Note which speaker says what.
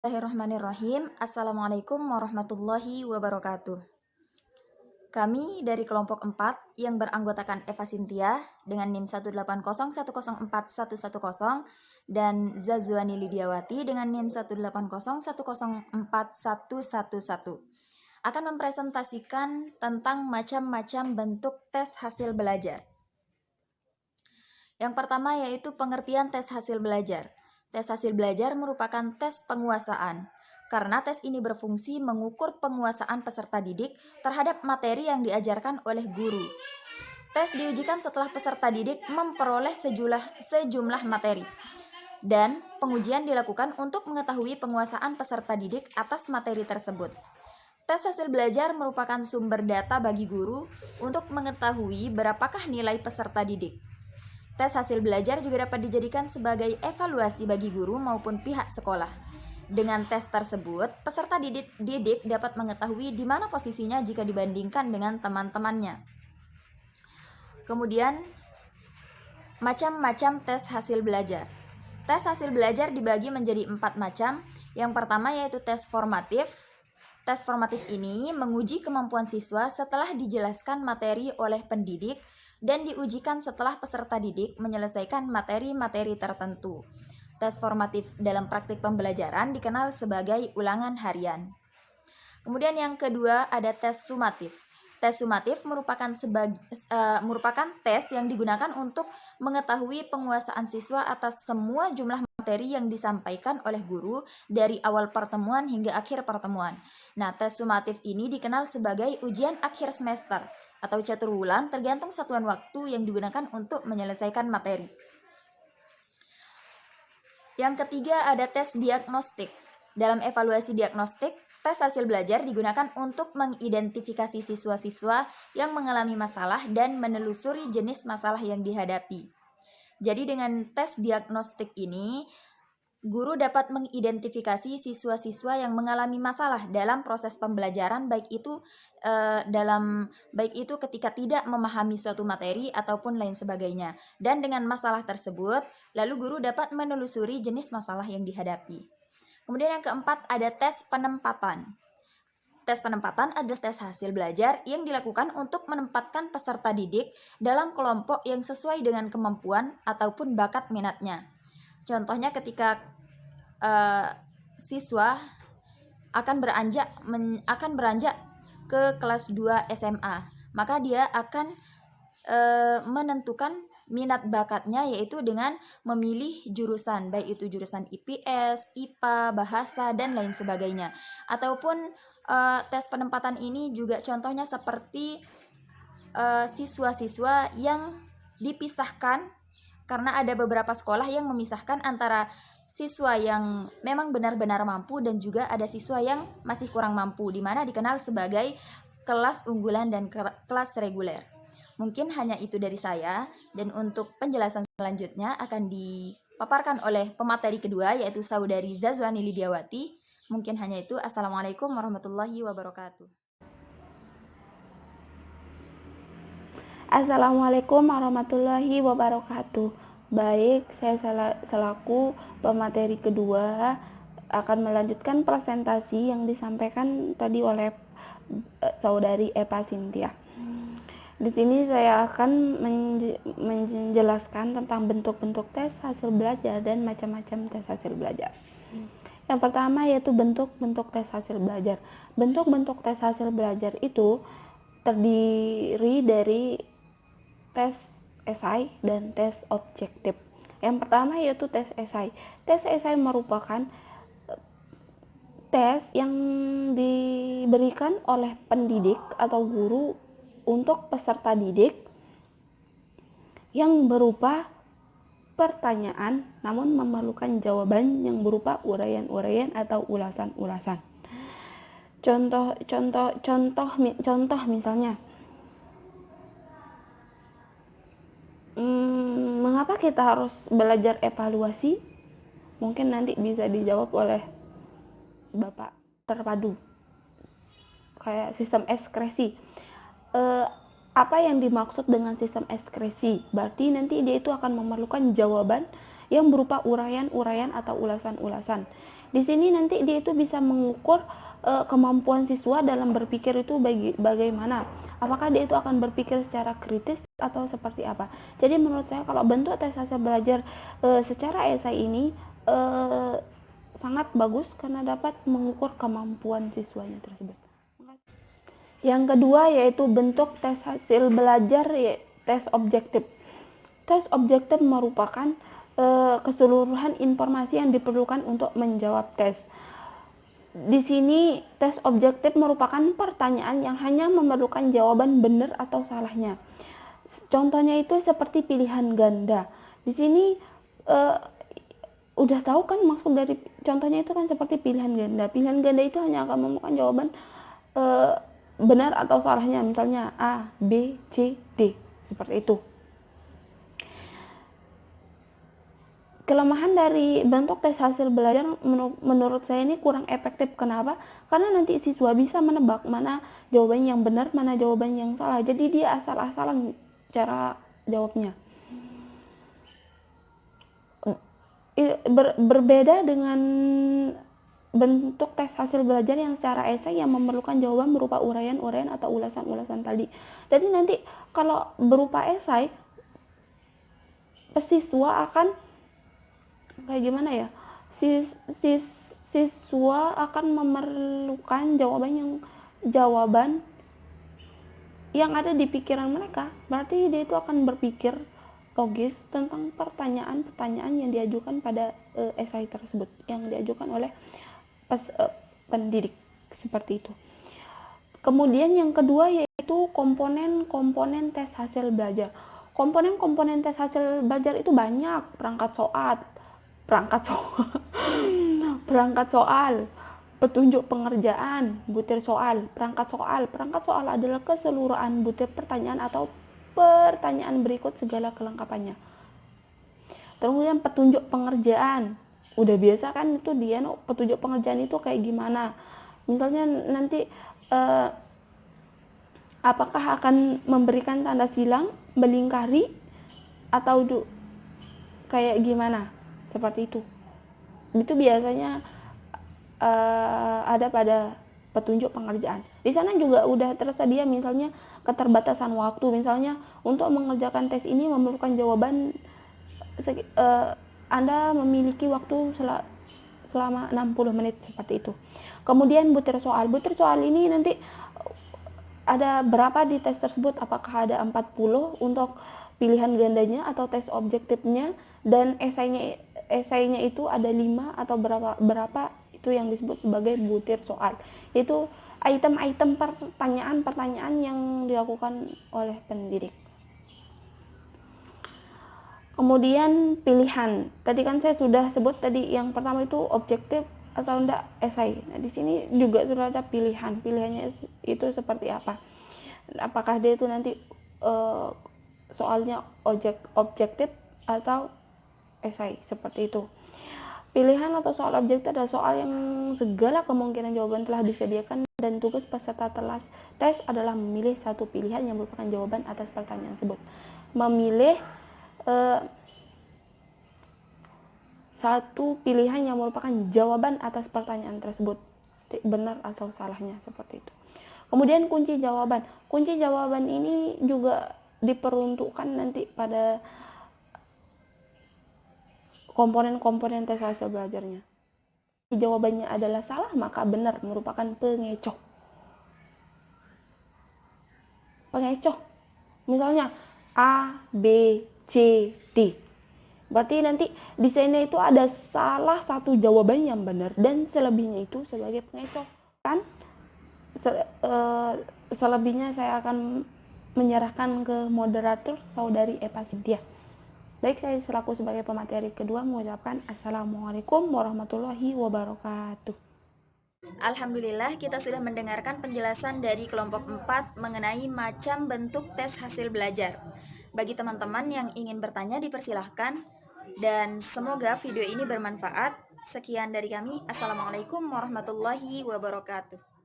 Speaker 1: Bismillahirrahmanirrahim. Assalamualaikum warahmatullahi wabarakatuh. Kami dari kelompok 4 yang beranggotakan Eva Sintia dengan NIM 18010410411 dan Zazwani Lidiawati dengan NIM 180104111 akan mempresentasikan tentang macam-macam bentuk tes hasil belajar. Yang pertama yaitu pengertian tes hasil belajar. Tes hasil belajar merupakan tes penguasaan, karena tes ini berfungsi mengukur penguasaan peserta didik terhadap materi yang diajarkan oleh guru. Tes diujikan setelah peserta didik memperoleh sejumlah materi, dan pengujian dilakukan untuk mengetahui penguasaan peserta didik atas materi tersebut. Tes hasil belajar merupakan sumber data bagi guru untuk mengetahui berapakah nilai peserta didik. Tes hasil belajar juga dapat dijadikan sebagai evaluasi bagi guru maupun pihak sekolah. Dengan tes tersebut, peserta didik dapat mengetahui di mana posisinya jika dibandingkan dengan teman-temannya. Kemudian, macam-macam tes hasil belajar. Tes hasil belajar dibagi menjadi 4 macam. Yang pertama yaitu tes formatif. Tes formatif ini menguji kemampuan siswa setelah dijelaskan materi oleh pendidik dan diujikan setelah peserta didik menyelesaikan materi-materi tertentu. Tes formatif dalam praktik pembelajaran dikenal sebagai ulangan harian. Kemudian yang kedua ada tes sumatif. Tes sumatif merupakan tes yang digunakan untuk mengetahui penguasaan siswa atas semua jumlah materi yang disampaikan oleh guru dari awal pertemuan hingga akhir pertemuan. Nah, tes sumatif ini dikenal sebagai ujian akhir semester atau catur wulan tergantung satuan waktu yang digunakan untuk menyelesaikan materi. Yang ketiga ada tes diagnostik. Dalam evaluasi diagnostik, tes hasil belajar digunakan untuk mengidentifikasi siswa-siswa yang mengalami masalah dan menelusuri jenis masalah yang dihadapi. Jadi dengan tes diagnostik ini, guru dapat mengidentifikasi siswa-siswa yang mengalami masalah dalam proses pembelajaran, baik itu ketika tidak memahami suatu materi ataupun lain sebagainya. Dan dengan masalah tersebut, lalu guru dapat menelusuri jenis masalah yang dihadapi. Kemudian yang keempat ada tes penempatan. Tes penempatan adalah tes hasil belajar yang dilakukan untuk menempatkan peserta didik dalam kelompok yang sesuai dengan kemampuan ataupun bakat minatnya. Contohnya ketika siswa akan beranjak ke kelas 2 SMA, maka dia akan menentukan minat bakatnya yaitu dengan memilih jurusan, baik itu jurusan IPS, IPA, bahasa, dan lain sebagainya. Ataupun tes penempatan ini juga contohnya seperti siswa-siswa yang dipisahkan karena ada beberapa sekolah yang memisahkan antara siswa yang memang benar-benar mampu dan juga ada siswa yang masih kurang mampu, di mana dikenal sebagai kelas unggulan dan kelas reguler. Mungkin hanya itu dari saya, dan untuk penjelasan selanjutnya akan dipaparkan oleh pemateri kedua yaitu saudari Zazwani Lidiawati. Mungkin hanya itu. Assalamualaikum warahmatullahi wabarakatuh.
Speaker 2: Assalamualaikum warahmatullahi wabarakatuh. Baik, saya selaku pemateri kedua akan melanjutkan presentasi yang disampaikan tadi oleh saudari Eva Sintia. Di sini saya akan menjelaskan tentang bentuk-bentuk tes hasil belajar dan macam-macam tes hasil belajar. Yang pertama yaitu bentuk-bentuk tes hasil belajar. Bentuk-bentuk tes hasil belajar itu terdiri dari tes esai dan tes objektif. Yang pertama yaitu tes esai. Tes esai merupakan tes yang diberikan oleh pendidik atau guru untuk peserta didik yang berupa pertanyaan namun memerlukan jawaban yang berupa uraian-uraian atau ulasan-ulasan. Contoh misalnya, mengapa kita harus belajar evaluasi? Mungkin nanti bisa dijawab oleh Bapak Terpadu. Kayak sistem ekskresi. Apa yang dimaksud dengan sistem ekskresi? Berarti nanti dia itu akan memerlukan jawaban yang berupa uraian-uraian atau ulasan-ulasan. Di sini nanti dia itu bisa mengukur kemampuan siswa dalam berpikir itu bagaimana. Apakah dia itu akan berpikir secara kritis atau seperti apa. Jadi menurut saya kalau bentuk tes hasil belajar secara esai ini sangat bagus karena dapat mengukur kemampuan siswanya tersebut. Yang kedua yaitu bentuk tes hasil belajar, tes objektif. Tes objektif merupakan keseluruhan informasi yang diperlukan untuk menjawab tes. Di sini tes objektif merupakan pertanyaan yang hanya memerlukan jawaban benar atau salahnya. Contohnya itu seperti pilihan ganda. Di sini udah tahu kan maksud dari contohnya itu kan seperti pilihan ganda. Pilihan ganda itu hanya akan memerlukan jawaban benar atau salahnya, misalnya A, B, C, D, seperti itu. Kelemahan dari bentuk tes hasil belajar menurut saya ini kurang efektif. Kenapa? Karena nanti siswa bisa menebak mana jawaban yang benar, mana jawaban yang salah. Jadi dia asal-asalan cara jawabnya. Berbeda dengan bentuk tes hasil belajar yang secara esai yang memerlukan jawaban berupa uraian-uraian atau ulasan-ulasan tadi. Jadi nanti kalau berupa esai, siswa akan kayak gimana ya, siswa akan memerlukan jawaban yang ada di pikiran mereka. Berarti dia itu akan berpikir logis tentang pertanyaan-pertanyaan yang diajukan pada esai tersebut, yang diajukan oleh pendidik, seperti itu. Kemudian yang kedua yaitu komponen-komponen tes hasil belajar. Komponen-komponen tes hasil belajar itu banyak, perangkat soal, petunjuk pengerjaan, butir soal, perangkat soal adalah keseluruhan butir pertanyaan atau pertanyaan berikut segala kelengkapannya. Kemudian petunjuk pengerjaan, udah biasa kan itu dia petunjuk pengerjaan itu kayak gimana, misalnya nanti apakah akan memberikan tanda silang, melingkari, atau kayak gimana, seperti itu. Itu biasanya ada pada petunjuk pengerjaan. Di sana juga udah tersedia misalnya keterbatasan waktu, misalnya untuk mengerjakan tes ini memerlukan jawaban Anda memiliki waktu selama 60 menit, seperti itu. Kemudian butir soal ini nanti ada berapa di tes tersebut, apakah ada 40 untuk pilihan gandanya atau tes objektifnya, dan esainya itu ada 5 atau berapa itu yang disebut sebagai butir soal. Itu item-item pertanyaan yang dilakukan oleh pendidik. Kemudian pilihan. Tadi kan saya sudah sebut tadi yang pertama itu objektif atau enggak esai. Nah, di sini juga sudah ada pilihan. Pilihannya itu seperti apa? Apakah dia itu nanti soalnya objektif atau esai, seperti itu. Pilihan atau soal objektif adalah soal yang segala kemungkinan jawaban telah disediakan, dan tugas peserta tes adalah memilih satu pilihan yang merupakan jawaban atas pertanyaan tersebut. Memilih satu pilihan yang merupakan jawaban atas pertanyaan tersebut, benar atau salahnya, seperti itu. Kemudian kunci jawaban ini juga diperuntukkan nanti pada komponen-komponen tes hasil belajarnya. Jawabannya adalah salah, maka benar merupakan pengecoh. Misalnya A, B, C, D. Berarti nanti di sini itu ada salah satu jawaban yang benar dan selebihnya itu sebagai pengecoh. Kan selebihnya saya akan menyerahkan ke moderator saudari Eva Cynthia. Baik, saya selaku sebagai pemateri kedua mengucapkan Assalamualaikum warahmatullahi wabarakatuh.
Speaker 1: Alhamdulillah, kita sudah mendengarkan penjelasan dari kelompok 4 mengenai macam bentuk tes hasil belajar. Bagi teman-teman yang ingin bertanya dipersilahkan, dan semoga video ini bermanfaat. Sekian dari kami. Assalamualaikum warahmatullahi wabarakatuh.